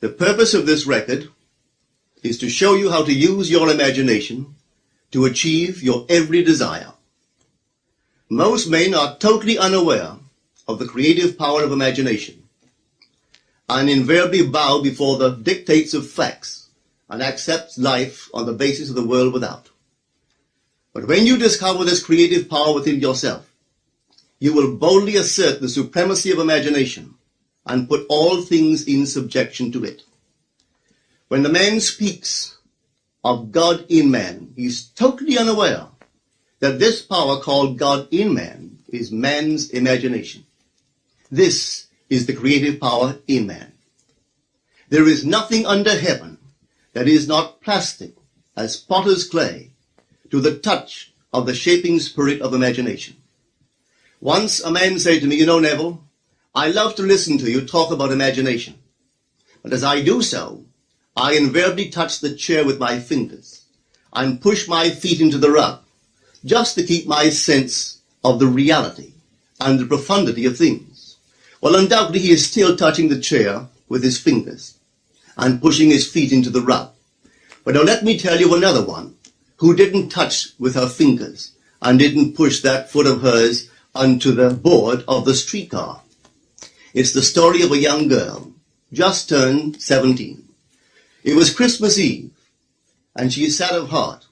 The purpose of this record is to show you how to use your imagination to achieve your every desire. Most men are totally unaware of the creative power of imagination and invariably bow before the dictates of facts and accept life on the basis of the world without. But when you discover this creative power within yourself, you will boldly assert the supremacy of imagination and put all things in subjection to it. When the man speaks of God in man, he is totally unaware that this power called God in man is man's imagination. This is the creative power in man. There is nothing under heaven that is not plastic as potter's clay to the touch of the shaping spirit of imagination. Once a man said to me, "You know, Neville, I love to listen to you talk about imagination. But as I do so, I invariably touch the chair with my fingers and push my feet into the rug just to keep my sense of the reality and the profundity of things." Well, undoubtedly he is still touching the chair with his fingers and pushing his feet into the rug. But now let me tell you another one who didn't touch with her fingers and didn't push that foot of hers onto the board of the streetcar. It's the story of a young girl, just turned 17. It was Christmas Eve, and she is sad of heart.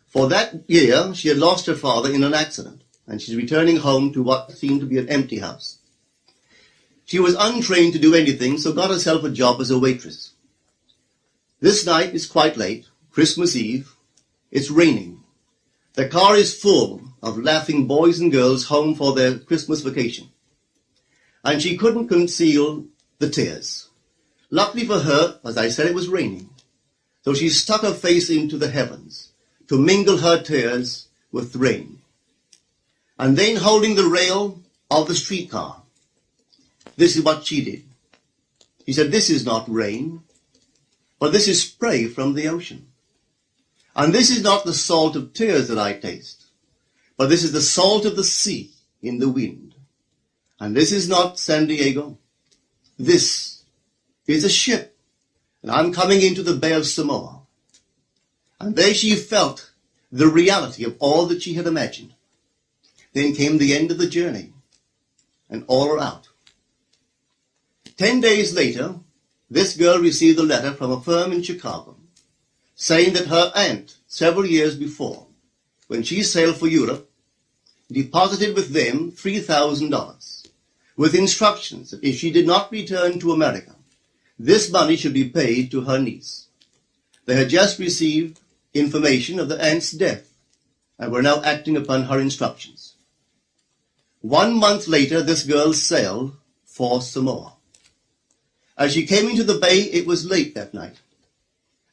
For that year, she had lost her father in an accident, and she's returning home to what seemed to be an empty house. She was untrained to do anything, so got herself a job as a waitress. This night is quite late, Christmas Eve. It's raining. The car is full of laughing boys and girls home for their Christmas vacation. And she couldn't conceal the tears. Luckily for her, as I said, it was raining. So she stuck her face into the heavens to mingle her tears with the rain. And then holding the rail of the streetcar, this is what she did. She said, "This is not rain, but this is spray from the ocean. And this is not the salt of tears that I taste, but this is the salt of the sea in the wind. And this is not San Diego. This is a ship, and I'm coming into the Bay of Samoa." And there she felt the reality of all that she had imagined. Then came the end of the journey, and all are out. 10 days later, this girl received a letter from a firm in Chicago saying that her aunt, several years before, when she sailed for Europe, deposited with them $3,000 with instructions that if she did not return to America, this money should be paid to her niece. They had just received information of the aunt's death and were now acting upon her instructions. 1 month later, this girl sailed for Samoa. As she came into the bay, it was late that night,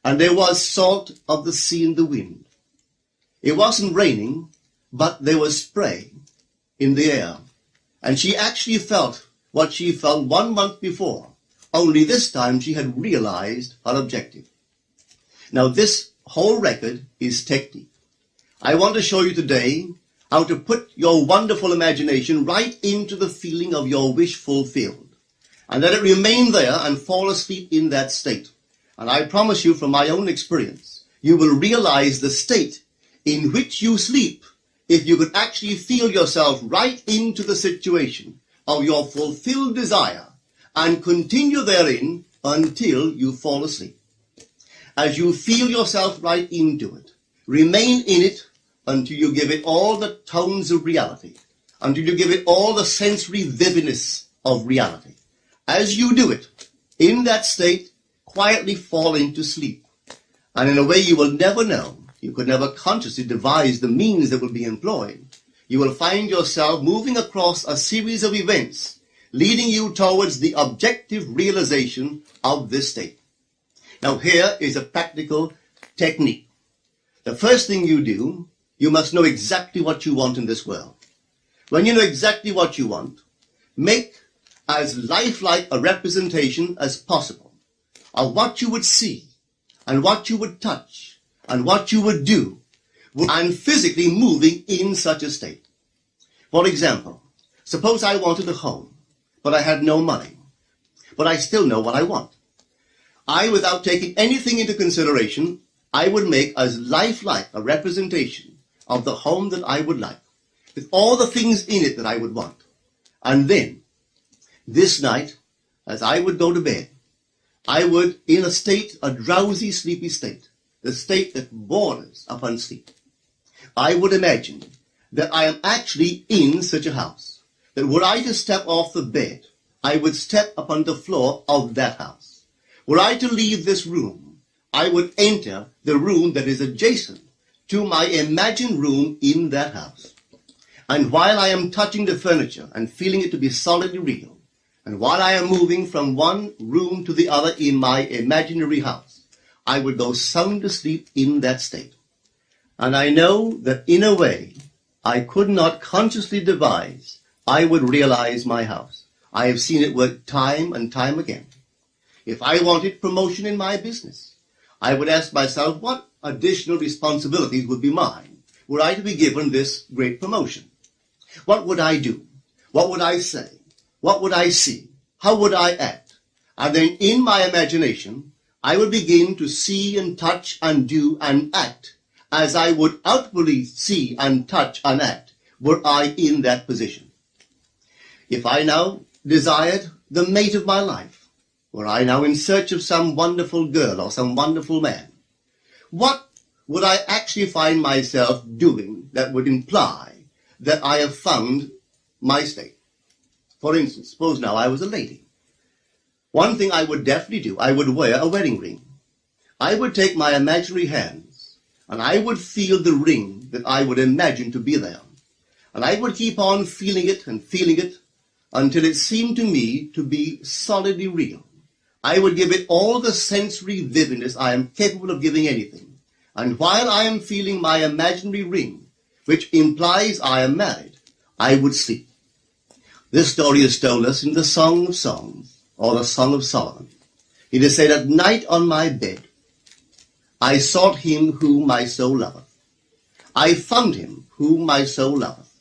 and there was salt of the sea in the wind. It wasn't raining, but there was spray in the air, and she actually felt what she felt 1 month before, only this time she had realized her objective. Now this whole record is technique. I want to show you today how to put your wonderful imagination right into the feeling of your wish fulfilled, and let it remain there and fall asleep in that state. And I promise you from my own experience, you will realize the state in which you sleep if you could actually feel yourself right into the situation of your fulfilled desire and continue therein until you fall asleep. As you feel yourself right into it, remain in it until you give it all the tones of reality, until you give it all the sensory vividness of reality. As you do it, in that state, quietly fall into sleep. And in a way you will never know, you could never consciously devise the means that will be employed, you will find yourself moving across a series of events leading you towards the objective realization of this state. Now here is a practical technique. The first thing you do, you must know exactly what you want in this world. When you know exactly what you want, make as lifelike a representation as possible of what you would see and what you would touch and what you would do and physically moving in such a state. For example, suppose I wanted a home, but I had no money, but I still know what I want. without taking anything into consideration, I would make as lifelike a representation of the home that I would like, with all the things in it that I would want. And then, this night, as I would go to bed, I would, in a drowsy, sleepy state, the state that borders upon sleep, I would imagine that I am actually in such a house, that were I to step off the bed, I would step upon the floor of that house. Were I to leave this room, I would enter the room that is adjacent to my imagined room in that house. And while I am touching the furniture and feeling it to be solidly real, and while I am moving from one room to the other in my imaginary house, I would go sound asleep in that state. And I know that in a way I could not consciously devise, I would realize my house. I have seen it work time and time again. If I wanted promotion in my business, I would ask myself what additional responsibilities would be mine were I to be given this great promotion. What would I do? What would I say? What would I see? How would I act? And then in my imagination, I would begin to see and touch and do and act as I would outwardly see and touch and act were I in that position. If I now desired the mate of my life, were I now in search of some wonderful girl or some wonderful man, what would I actually find myself doing that would imply that I have found my state? For instance, suppose now I was a lady. One thing I would definitely do, I would wear a wedding ring. I would take my imaginary hands and I would feel the ring that I would imagine to be there. And I would keep on feeling it until it seemed to me to be solidly real. I would give it all the sensory vividness I am capable of giving anything. And while I am feeling my imaginary ring, which implies I am married, I would sleep. This story is told us in the Song of Songs, or the Song of Solomon. It is said, "At night on my bed, I sought him whom my soul loveth. I found him whom my soul loveth,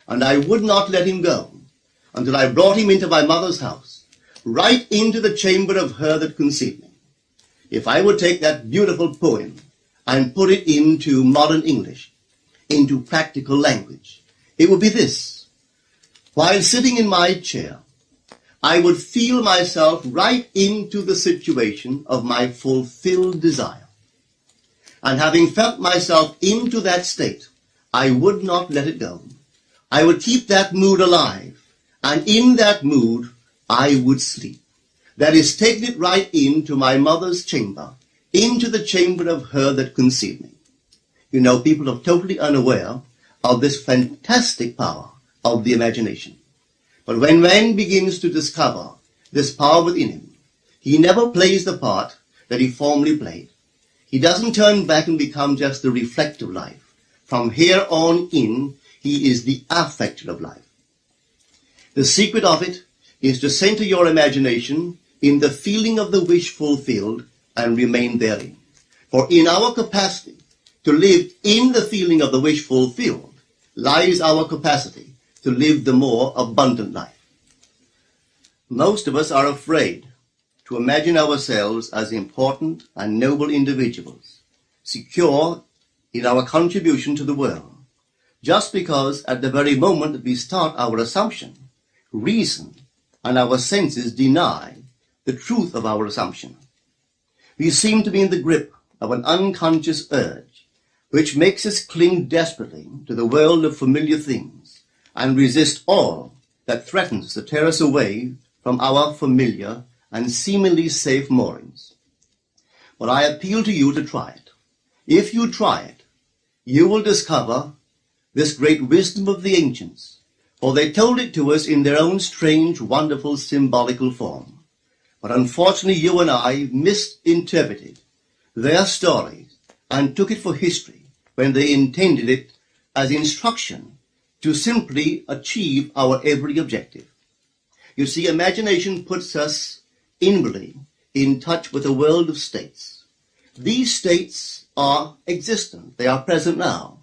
and I would not let him go, until I brought him into my mother's house, right into the chamber of her that conceived me." If I would take that beautiful poem and put it into modern English, into practical language, it would be this. While sitting in my chair, I would feel myself right into the situation of my fulfilled desire. And having felt myself into that state, I would not let it go. I would keep that mood alive, and in that mood, I would sleep. That is, taking it right into my mother's chamber, into the chamber of her that conceived me. You know, people are totally unaware of this fantastic power of the imagination. But when man begins to discover this power within him, he never plays the part that he formerly played. He doesn't turn back and become just the reflector of life. From here on in, he is the affecter of life. The secret of it is to center your imagination in the feeling of the wish fulfilled and remain therein. For in our capacity to live in the feeling of the wish fulfilled lies our capacity to live the more abundant life. Most of us are afraid to imagine ourselves as important and noble individuals, secure in our contribution to the world, just because at the very moment that we start our assumption, reason and our senses deny the truth of our assumption. We seem to be in the grip of an unconscious urge, which makes us cling desperately to the world of familiar things and resist all that threatens to tear us away from our familiar and seemingly safe moorings. But I appeal to you to try it. If you try it, you will discover this great wisdom of the ancients, for they told it to us in their own strange, wonderful, symbolical form. But unfortunately, you and I misinterpreted their stories and took it for history when they intended it as instruction to simply achieve our every objective. You see, imagination puts us inwardly in touch with a world of states. These states are existent, they are present now,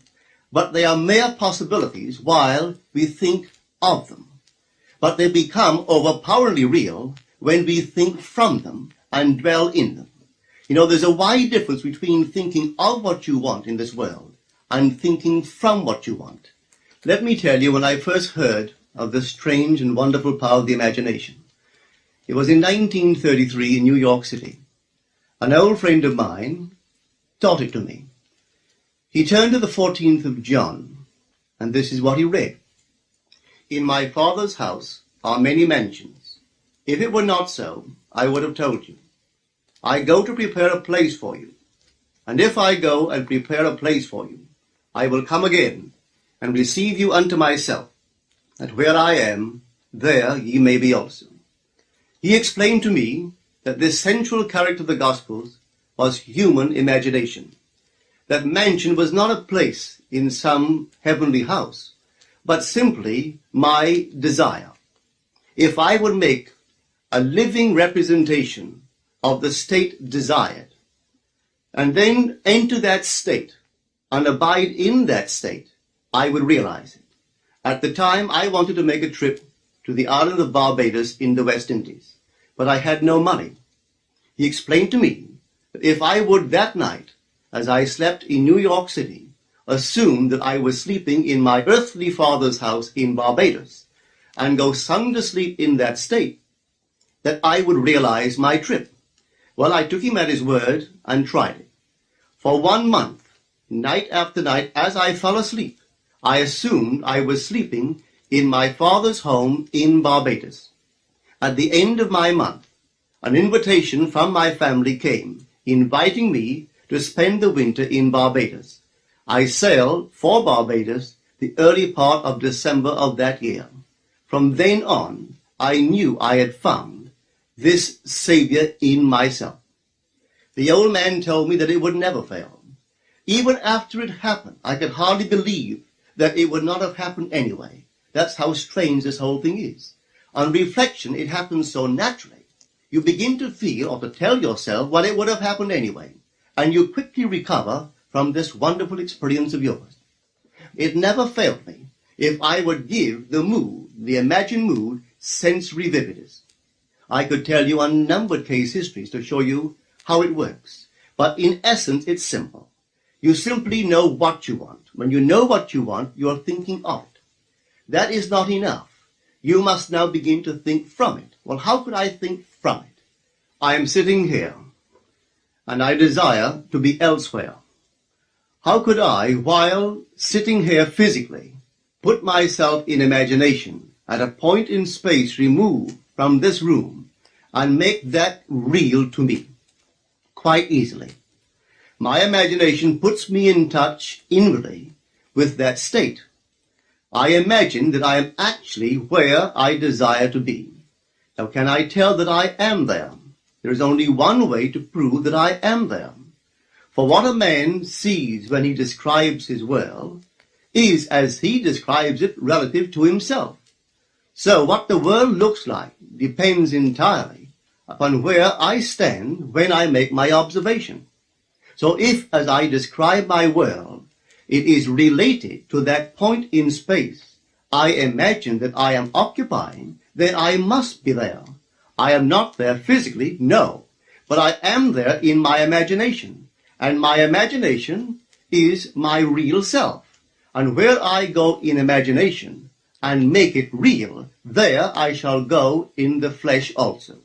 but they are mere possibilities while we think of them. But they become overpoweringly real when we think from them and dwell in them. You know, there's a wide difference between thinking of what you want in this world and thinking from what you want. Let me tell you, when I first heard of the strange and wonderful power of the imagination, it was in 1933 in New York City. An old friend of mine taught it to me. He turned to the 14th of John, and this is what he read. In my Father's house are many mansions. If it were not so, I would have told you. I go to prepare a place for you. And if I go and prepare a place for you, I will come again and receive you unto myself, that where I am, there ye may be also. He explained to me that this central character of the Gospels was human imagination. That mansion was not a place in some heavenly house, but simply my desire. If I would make a living representation of the state desired, and then enter that state and abide in that state, I would realize it. At the time, I wanted to make a trip to the island of Barbados in the West Indies, but I had no money. He explained to me that if I would that night, as I slept in New York City, assume that I was sleeping in my earthly father's house in Barbados, and go sound asleep in that state, that I would realize my trip. Well, I took him at his word and tried it. For 1 month, night after night, as I fell asleep, I assumed I was sleeping in my father's home in Barbados. At the end of my month, an invitation from my family came, inviting me to spend the winter in Barbados. I sailed for Barbados the early part of December of that year. From then on, I knew I had found this Savior in myself. The old man told me that it would never fail. Even after it happened, I could hardly believe that it would not have happened anyway. That's how strange this whole thing is. On reflection, it happens so naturally. You begin to feel or to tell yourself, well, it would have happened anyway. And you quickly recover from this wonderful experience of yours. It never failed me if I would give the mood, the imagined mood, sensory vividness. I could tell you unnumbered case histories to show you how it works. But in essence, it's simple. You simply know what you want. When you know what you want, you are thinking of it. That is not enough. You must now begin to think from it. Well, how could I think from it? I am sitting here, and I desire to be elsewhere. How could I, while sitting here physically, put myself in imagination at a point in space removed from this room and make that real to me? Quite easily. My imagination puts me in touch inwardly with that state. I imagine that I am actually where I desire to be. Now, can I tell that I am there? There is only one way to prove that I am there. For what a man sees when he describes his world is as he describes it relative to himself. So what the world looks like depends entirely upon where I stand when I make my observation. So if, as I describe my world, it is related to that point in space I imagine that I am occupying, then I must be there. I am not there physically, no, but I am there in my imagination, and my imagination is my real self. And where I go in imagination and make it real, there I shall go in the flesh also.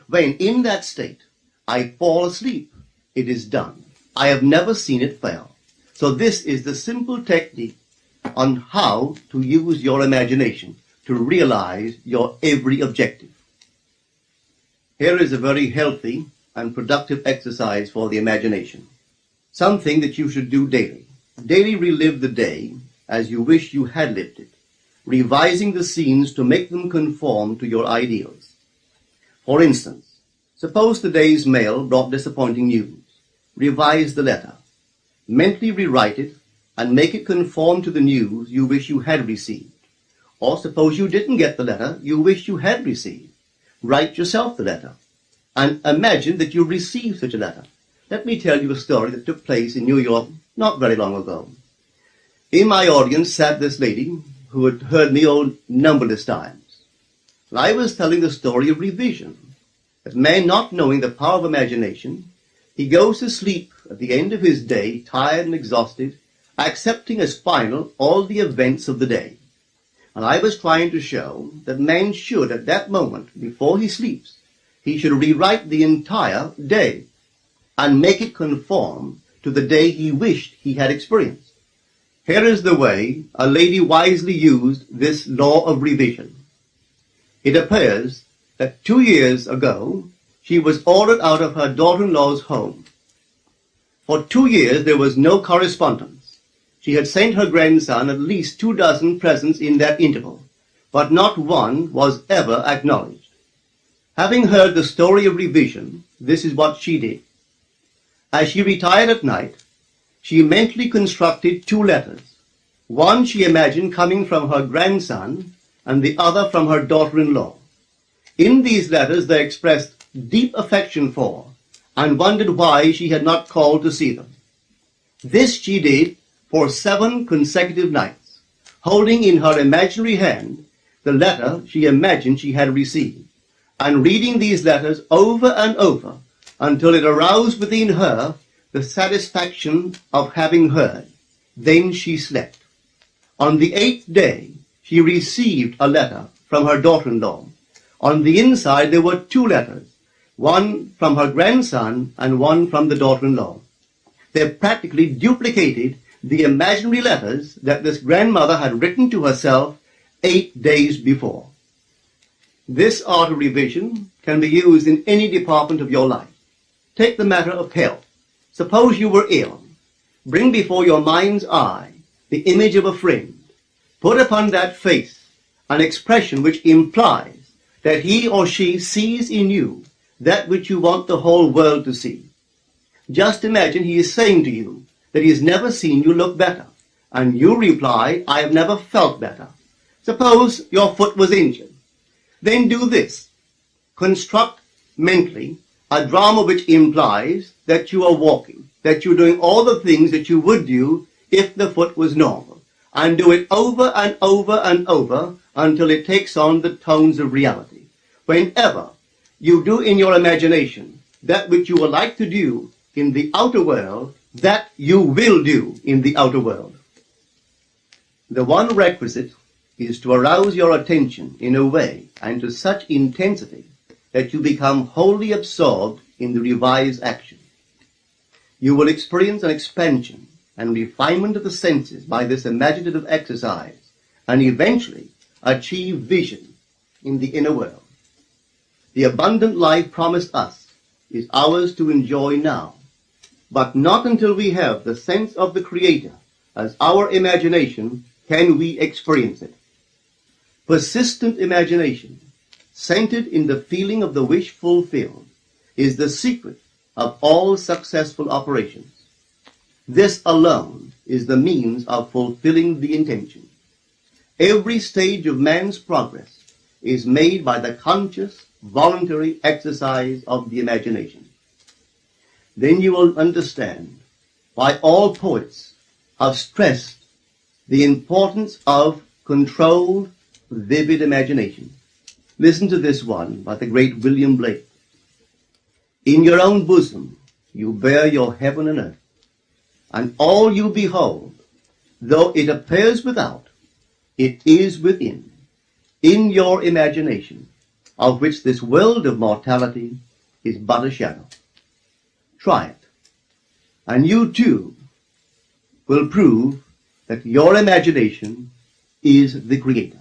When in that state I fall asleep, it is done. I have never seen it fail. So this is the simple technique on how to use your imagination to realize your every objective. Here is a very healthy and productive exercise for the imagination. Something that you should do daily. Daily relive the day as you wish you had lived it, revising the scenes to make them conform to your ideals. For instance, suppose the day's mail brought disappointing news. Revise the letter. Mentally rewrite it and make it conform to the news you wish you had received. Or suppose you didn't get the letter you wish you had received. Write yourself the letter and imagine that you received such a letter. Let me tell you a story that took place in New York not very long ago. In my audience sat this lady who had heard me numberless times. And I was telling the story of revision, that man, not knowing the power of imagination, He goes to sleep at the end of his day, tired and exhausted, accepting as final all the events of the day. And I was trying to show that man should, at that moment, before he sleeps, he should rewrite the entire day and make it conform to the day he wished he had experienced. Here is the way a lady wisely used this law of revision. It appears that 2 years ago, she was ordered out of her daughter-in-law's home. For 2 years, there was no correspondence. She had sent her grandson at least 24 presents in that interval, but not one was ever acknowledged. Having heard the story of revision, this is what she did. As she retired at night, she mentally constructed 2 letters. One she imagined coming from her grandson, and the other from her daughter-in-law. In these letters they expressed deep affection for, and wondered why she had not called to see them. This she did for 7 consecutive nights, holding in her imaginary hand the letter she imagined she had received, and reading these letters over and over until it aroused within her the satisfaction of having heard. Then she slept. On the 8th day, she received a letter from her daughter-in-law. On the inside there were 2 letters, one from her grandson and one from the daughter-in-law. They practically duplicated the imaginary letters that this grandmother had written to herself 8 days before. This art of revision can be used in any department of your life. Take the matter of health. Suppose you were ill. Bring before your mind's eye the image of a friend. Put upon that face an expression which implies that he or she sees in you that which you want the whole world to see. Just imagine he is saying to you that he has never seen you look better, and you reply, I have never felt better. Suppose your foot was injured. Then do this. Construct mentally a drama which implies that you are walking, that you're doing all the things that you would do if the foot was normal, and do it over and over and over until it takes on the tones of reality. Whenever you do in your imagination that which you would like to do in the outer world, that you will do in the outer world. The one requisite is to arouse your attention in a way and to such intensity that you become wholly absorbed in the revised action. You will experience an expansion and refinement of the senses by this imaginative exercise, and eventually achieve vision in the inner world. The abundant life promised us is ours to enjoy now, but not until we have the sense of the Creator as our imagination can we experience it. Persistent imagination, centered in the feeling of the wish fulfilled, is the secret of all successful operations. This alone is the means of fulfilling the intention. Every stage of man's progress is made by the conscious, voluntary exercise of the imagination. Then you will understand why all poets have stressed the importance of controlled, vivid imagination. Listen to this one by the great William Blake. In your own bosom you bear your heaven and earth, and all you behold, though it appears without, it is within, in your imagination, of which this world of mortality is but a shadow. Try it, and you too will prove that your imagination is the Creator.